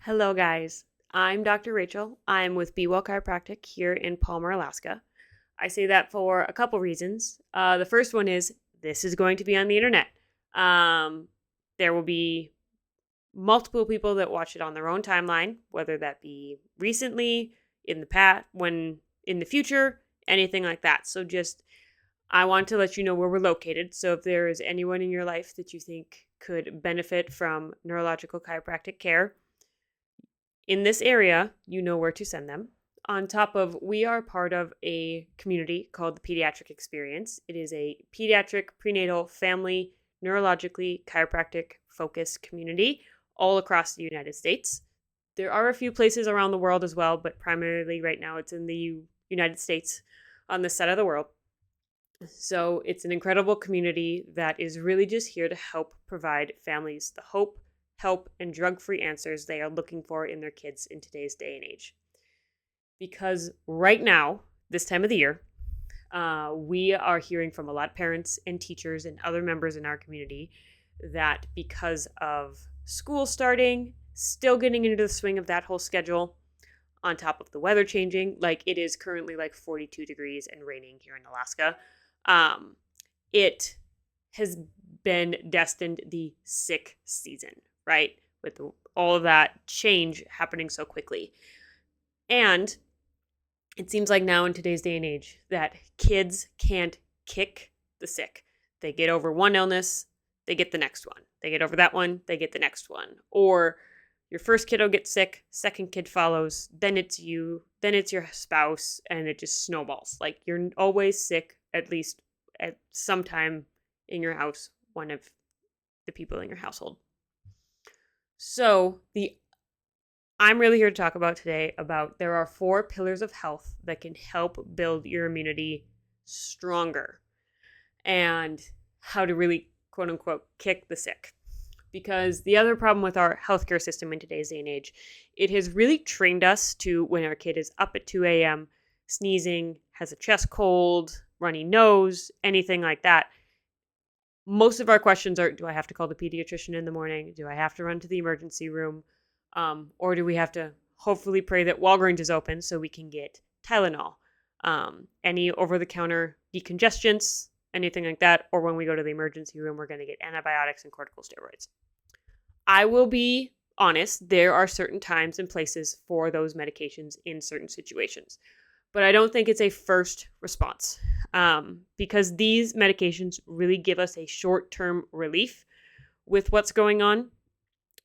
Hello, guys. I'm Dr. Rachel. I'm with Be Well Chiropractic here in Palmer, Alaska. I say that for a couple reasons. The first one is this is going to be on the internet. Um, there will be multiple people that watch it on their own timeline, whether that be recently, in the past, when in the future, anything like that. So I want to let you know where we're located. So if there is anyone in your life that you think could benefit from neurological chiropractic care, in this area, you know where to send them. On top of, we are part of a community called the Pediatric Experience. It is a pediatric, prenatal, family, neurologically chiropractic focused community all across the United States. There are a few places around the world as well, but primarily right now it's in the United States on this side of the world. So it's an incredible community that is really just here to help provide families the hope, help, and drug-free answers they are looking for in their kids in today's day and age. Because right now, this time of the year, we are hearing from a lot of parents and teachers and other members in our community that because of school starting, still getting into the swing of that whole schedule, on top of the weather changing, like it is currently like 42 degrees and raining here in Alaska, it has been destined the sick season, right? With all of that change happening so quickly. And it seems like now in today's day and age that kids can't kick the sick. They get over one illness, they get the next one. They get over that one, they get the next one. Or your first kiddo gets sick, second kid follows, then it's you, then it's your spouse, and it just snowballs. Like you're always sick, at least at some time in your house, one of the people in your household. So I'm really here to talk about today about there are 4 pillars of health that can help build your immunity stronger and how to really, quote unquote, kick the sick. Because the other problem with our healthcare system in today's day and age, it has really trained us to, when our kid is up at 2 a.m., sneezing, has a chest cold, runny nose, anything like that, most of our questions are, do I have to call the pediatrician in the morning? Do I have to run to the emergency room? Or do we have to hopefully pray that Walgreens is open so we can get Tylenol? Any over-the-counter decongestants, anything like that. Or when we go to the emergency room, we're going to get antibiotics and corticosteroids. I will be honest, there are certain times and places for those medications in certain situations. But I don't think it's a first response because these medications really give us a short-term relief with what's going on.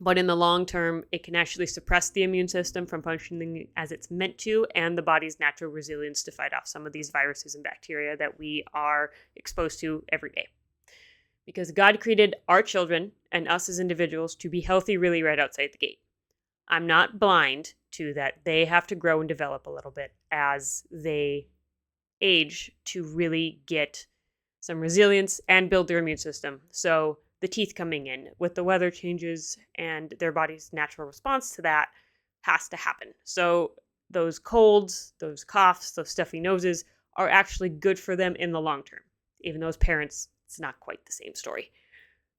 But in the long term, it can actually suppress the immune system from functioning as it's meant to and the body's natural resilience to fight off some of these viruses and bacteria that we are exposed to every day. Because God created our children and us as individuals to be healthy really right outside the gate. I'm not blind to that they have to grow and develop a little bit as they age to really get some resilience and build their immune system. So the teeth coming in with the weather changes and their body's natural response to that has to happen. So those colds, those coughs, those stuffy noses are actually good for them in the long term. Even though as parents, it's not quite the same story.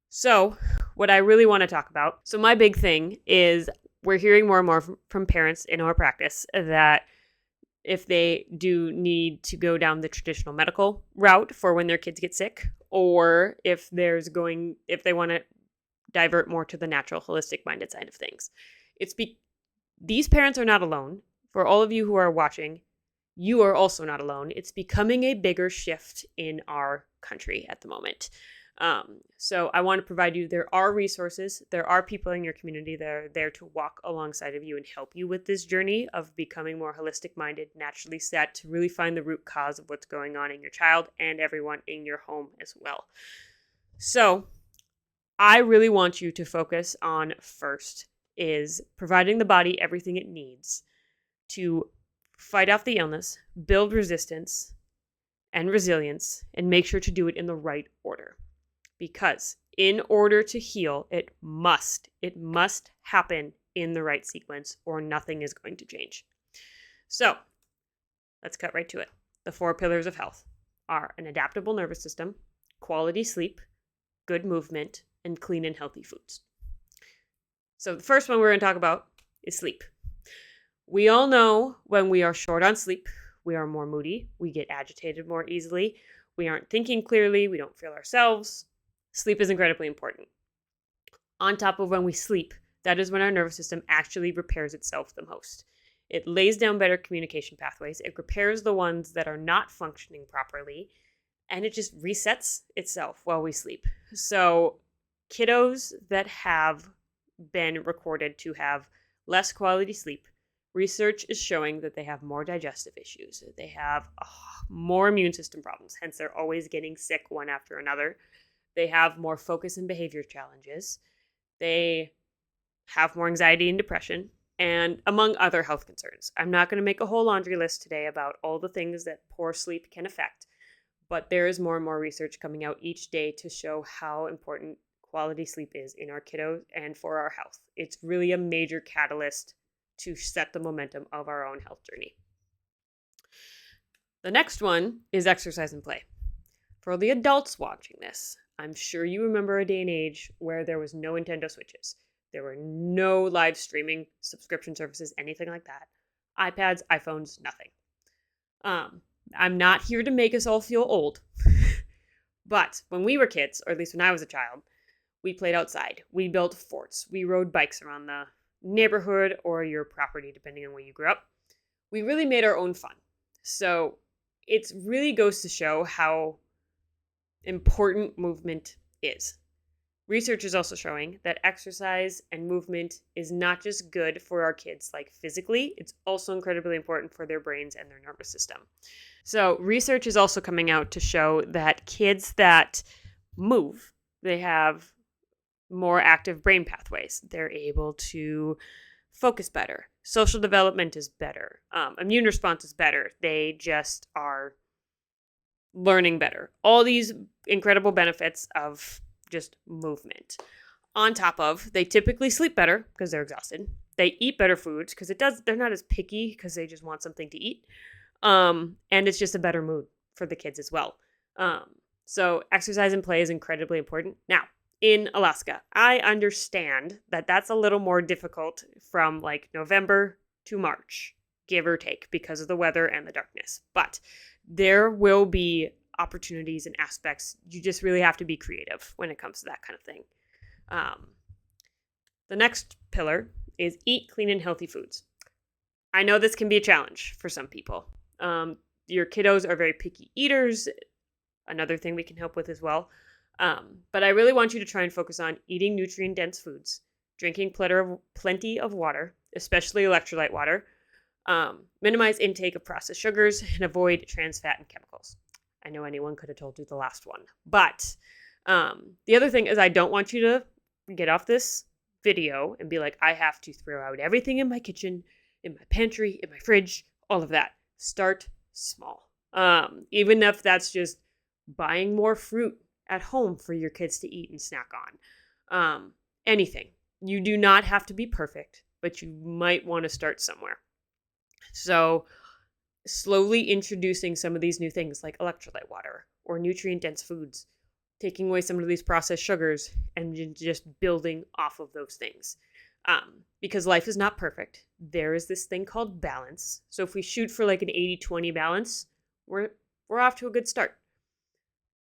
So what I really want to talk about, so my big thing is we're hearing more and more from parents in our practice that if they do need to go down the traditional medical route for when their kids get sick, or if they want to divert more to the natural holistic minded side of things. These parents are not alone. For all of you who are watching, you are also not alone. It's becoming a bigger shift in our country at the moment. So I want to provide you, there are resources, there are people in your community that are there to walk alongside of you and help you with this journey of becoming more holistic minded, naturally set, to really find the root cause of what's going on in your child and everyone in your home as well. So I really want you to focus on first is providing the body everything it needs to fight off the illness, build resistance and resilience, and make sure to do it in the right order. Because in order to heal, it must happen in the right sequence or nothing is going to change. So let's cut right to it. The 4 pillars of health are an adaptable nervous system, quality sleep, good movement, and clean and healthy foods. So the first one we're going to talk about is sleep. We all know when we are short on sleep, we are more moody, we get agitated more easily, we aren't thinking clearly, we don't feel ourselves. Sleep is incredibly important. On top of when we sleep, that is when our nervous system actually repairs itself the most. It lays down better communication pathways, it repairs the ones that are not functioning properly, and it just resets itself while we sleep. So, kiddos that have been recorded to have less quality sleep, research is showing that they have more digestive issues. They have more immune system problems, hence they're always getting sick one after another. They have more focus and behavior challenges. They have more anxiety and depression, and among other health concerns. I'm not going to make a whole laundry list today about all the things that poor sleep can affect, but there is more and more research coming out each day to show how important quality sleep is in our kiddos and for our health. It's really a major catalyst to set the momentum of our own health journey. The next one is exercise and play. For the adults watching this, I'm sure you remember a day and age where there was no Nintendo Switches. There were no live streaming subscription services, anything like that. iPads, iPhones, nothing. I'm not here to make us all feel old. But when we were kids, or at least when I was a child, we played outside. We built forts. We rode bikes around the neighborhood or your property, depending on where you grew up. We really made our own fun. So it really goes to show how important movement is. Research is also showing that exercise and movement is not just good for our kids, like physically, it's also incredibly important for their brains and their nervous system. So research is also coming out to show that kids that move, they have more active brain pathways. They're able to focus better. Social development is better. Immune response is better. They just are learning better. All these incredible benefits of just movement. On top of, they typically sleep better because they're exhausted. They eat better foods because they're not as picky because they just want something to eat. And it's just a better mood for the kids as well. So exercise and play is incredibly important. Now, in Alaska, I understand that that's a little more difficult from like November to March, give or take, because of the weather and the darkness. But there will be opportunities and aspects. You just really have to be creative when it comes to that kind of thing. The next pillar is eat clean and healthy foods. I know this can be a challenge for some people. Your kiddos are very picky eaters. Another thing we can help with as well. But I really want you to try and focus on eating nutrient-dense foods, drinking plenty of water, especially electrolyte water, minimize intake of processed sugars, and avoid trans fat and chemicals. I know anyone could have told you the last one. But the other thing is I don't want you to get off this video and be like, I have to throw out everything in my kitchen, in my pantry, in my fridge, all of that. Start small. Even if that's just buying more fruit at home for your kids to eat and snack on. Anything. You do not have to be perfect, but you might want to start somewhere. So slowly introducing some of these new things like electrolyte water or nutrient-dense foods, taking away some of these processed sugars and just building off of those things. Because life is not perfect. There is this thing called balance. So if we shoot for like an 80-20 balance, we're off to a good start.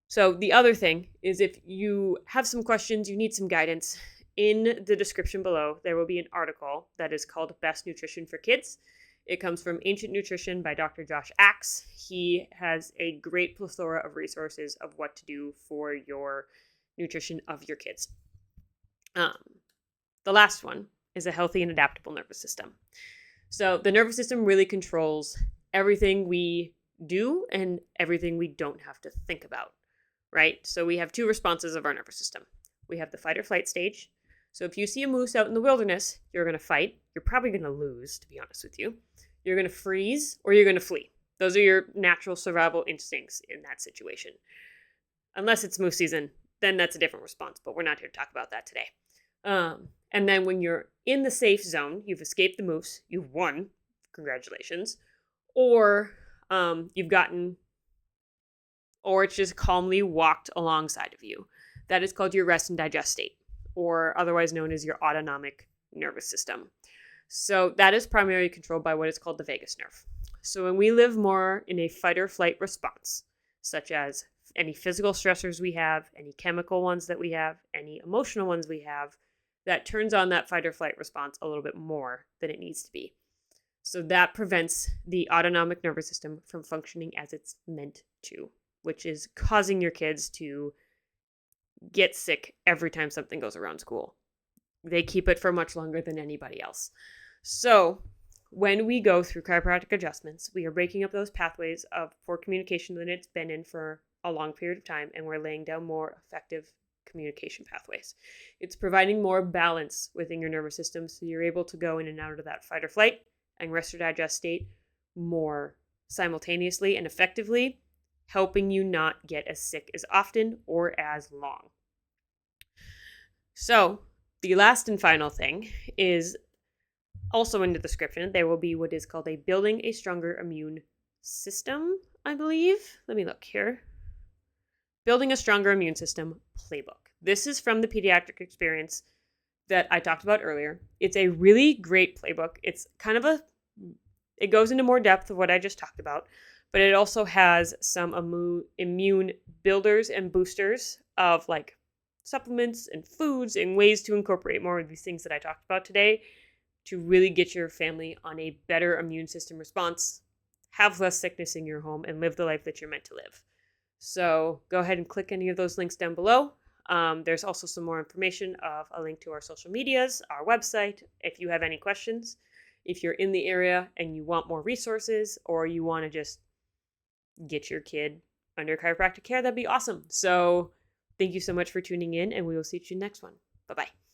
So the other thing is if you have some questions, you need some guidance, in the description below, there will be an article that is called Best Nutrition for Kids. It comes from Ancient Nutrition by Dr. Josh Axe. He has a great plethora of resources of what to do for your nutrition of your kids. The last one is a healthy and adaptable nervous system. So the nervous system really controls everything we do and everything we don't have to think about, right? So we have two responses of our nervous system. We have the fight or flight stage. So if you see a moose out in the wilderness, you're going to fight. You're probably going to lose, to be honest with you. You're going to freeze or you're going to flee. Those are your natural survival instincts in that situation. Unless it's moose season, then that's a different response, but we're not here to talk about that today. And then when you're in the safe zone, you've escaped the moose, you've won, congratulations, or you've gotten, or it's just calmly walked alongside of you. That is called your rest and digest state, or otherwise known as your autonomic nervous system. So that is primarily controlled by what is called the vagus nerve. So when we live more in a fight or flight response, such as any physical stressors we have, any chemical ones that we have, any emotional ones we have, that turns on that fight or flight response a little bit more than it needs to be. So that prevents the autonomic nervous system from functioning as it's meant to, which is causing your kids to get sick every time something goes around school. They keep it for much longer than anybody else. So when we go through chiropractic adjustments, we are breaking up those pathways of poor communication that it's been in for a long period of time, and we're laying down more effective communication pathways. It's providing more balance within your nervous system, so you're able to go in and out of that fight or flight and rest or digest state more simultaneously and effectively, helping you not get as sick as often or as long. So the last and final thing is also in the description. There will be what is called a building a stronger immune system, I believe. Let me look here. Building a stronger immune system playbook. This is from the pediatric experience that I talked about earlier. It's a really great playbook. It's kind of it goes into more depth of what I just talked about, but it also has some immune builders and boosters of like supplements and foods and ways to incorporate more of these things that I talked about today to really get your family on a better immune system response, have less sickness in your home, and live the life that you're meant to live. So go ahead and click any of those links down below. There's also some more information of a link to our social medias, our website, if you have any questions. If you're in the area and you want more resources, or you want to just get your kid under chiropractic care, that'd be awesome. So thank you so much for tuning in, and we will see you next one. Bye-bye.